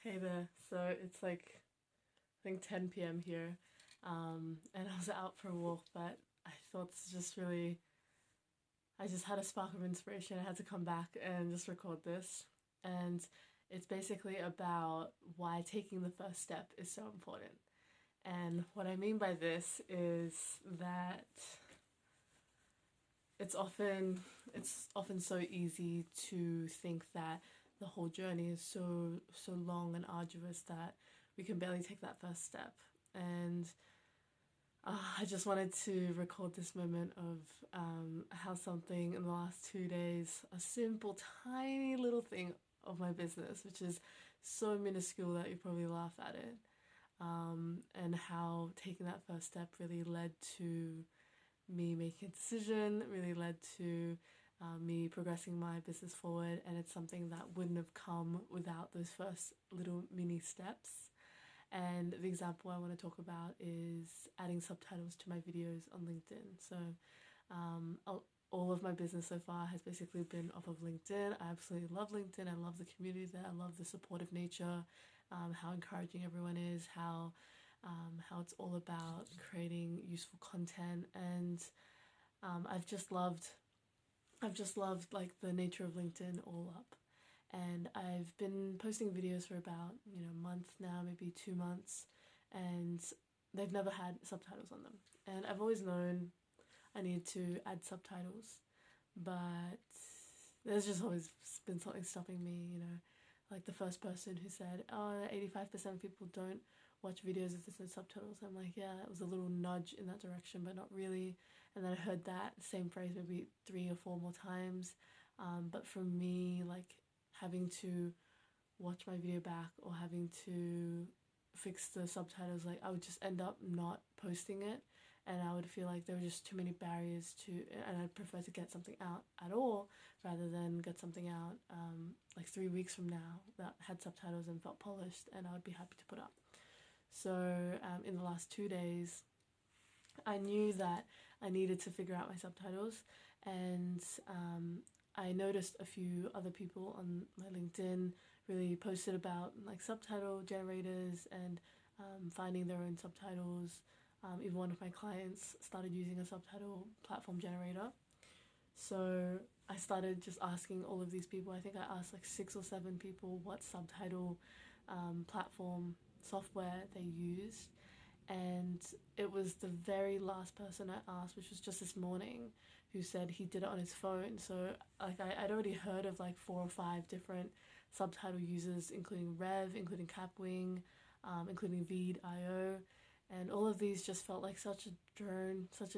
Hey there. So it's like I think 10 p.m. here, and I was out for a walk, but I thought this is just really. I just had a spark of inspiration. I had to come back and just record this, and it's basically about why taking the first step is so important. And what I mean by this is that it's often it's often so easy to think that the whole journey is so long and arduous that we can barely take that first step. And I just wanted to record this moment of how something in the last 2 days, a simple, tiny little thing of my business, which is so minuscule that you probably laugh at it, and how taking that first step really led to me making a decision, really led to me progressing my business forward. And it's something that wouldn't have come without those first little mini steps. And the example I want to talk about is adding subtitles to my videos on LinkedIn. So all of my business so far has basically been off of LinkedIn. I absolutely love LinkedIn. I love the community there. I love the supportive nature, how encouraging everyone is, how it's all about creating useful content. And I've just loved like the nature of LinkedIn all up. And I've been posting videos for about, a month now, maybe 2 months, and they've never had subtitles on them. And I've always known I need to add subtitles, but there's just always been something stopping me, like the first person who said, oh, 85% of people don't watch videos with this no subtitles. I'm like, yeah, it was a little nudge in that direction, but not really. And then I heard that same phrase maybe 3 or 4 more times. But for me, like having to watch my video back or having to fix the subtitles, like I would just end up not posting it, and I would feel like there were just too many barriers to, and I'd prefer to get something out at all rather than get something out like 3 weeks from now that had subtitles and felt polished and I would be happy to put up. So in the last 2 days, I knew that I needed to figure out my subtitles, and I noticed a few other people on my LinkedIn really posted about like subtitle generators and finding their own subtitles. Even one of my clients started using a subtitle platform generator. So I started just asking all of these people. I think I asked like 6 or 7 people what subtitle platform software they used, and it was the very last person I asked, which was just this morning, who said he did it on his phone. So like I'd already heard of like 4 or 5 different subtitle users, including Rev, including Capwing, including Veed.io, and all of these just felt like such a drone, such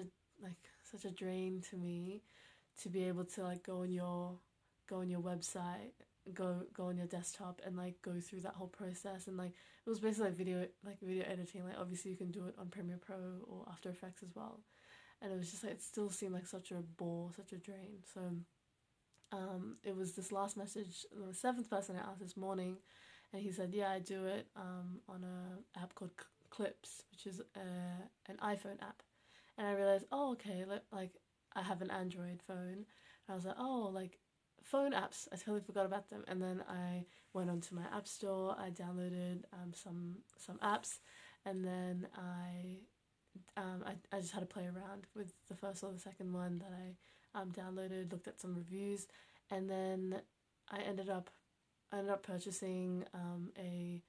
a drain to me, to be able to like go on your website, go on your desktop and like go through that whole process. And like it was basically like video editing. Like obviously you can do it on Premiere Pro or After Effects as well, and it was just like it still seemed like such a bore, such a drain. So it was this last message, the seventh person I asked this morning, and he said, yeah, I do it on a app called Clips, which is an iPhone app. And I realized, oh, okay, like I have an Android phone. And I was like, oh, like phone apps, I totally forgot about them. And then I went onto my app store, I downloaded some apps, and then I just had to play around with the first or the second one that I downloaded, looked at some reviews, and then I ended up purchasing a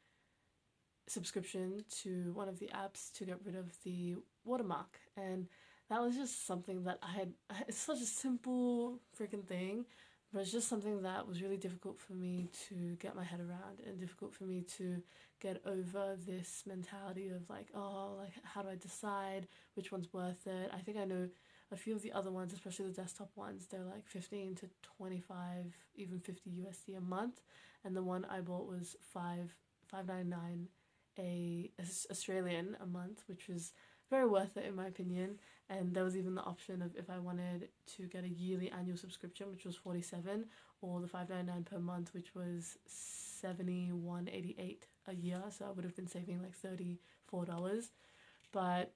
subscription to one of the apps to get rid of the watermark. And that was just something that it's such a simple freaking thing, but it's just something that was really difficult for me to get my head around, and difficult for me to get over this mentality of like, oh, like how do I decide which one's worth it? I think I know a few of the other ones, especially the desktop ones, they're like 15 to 25, even 50 USD a month, and the one I bought was 5.99 Australian a month, which was very worth it in my opinion. And there was even the option of if I wanted to get a yearly annual subscription, which was 47, or the 5.99 per month, which was 71.88 a year. So I would have been saving like $34. But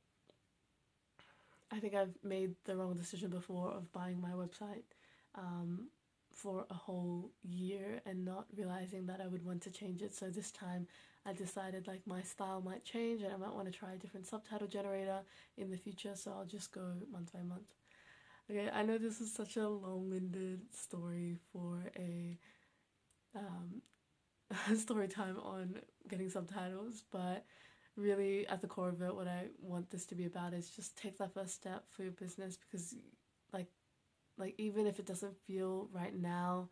I think I've made the wrong decision before of buying my website for a whole year and not realizing that I would want to change it. So this time I decided like my style might change and I might want to try a different subtitle generator in the future, so I'll just go month by month. Okay, I know this is such a long-winded story for a story time on getting subtitles, but really at the core of it, what I want this to be about is just take that first step for your business, because like even if it doesn't feel right now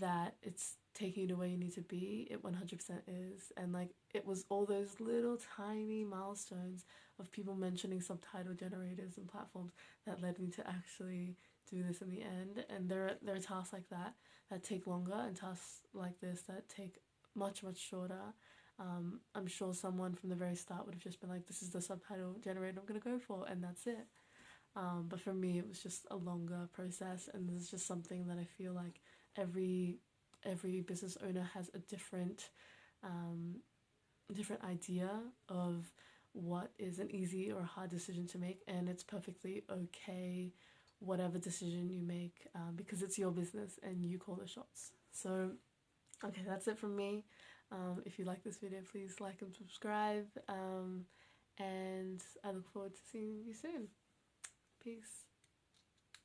that it's taking you to where you need to be, it 100% is. And like it was all those little tiny milestones of people mentioning subtitle generators and platforms that led me to actually do this in the end. And there are tasks like that that take longer, and tasks like this that take much shorter. I'm sure someone from the very start would have just been like, this is the subtitle generator I'm gonna go for, and that's it. But for me, it was just a longer process, and this is just something that I feel like every business owner has a different idea of what is an easy or hard decision to make, and it's perfectly okay whatever decision you make, because it's your business and you call the shots. So okay, that's it from me. If you like this video, please like and subscribe, and I look forward to seeing you soon. Peace.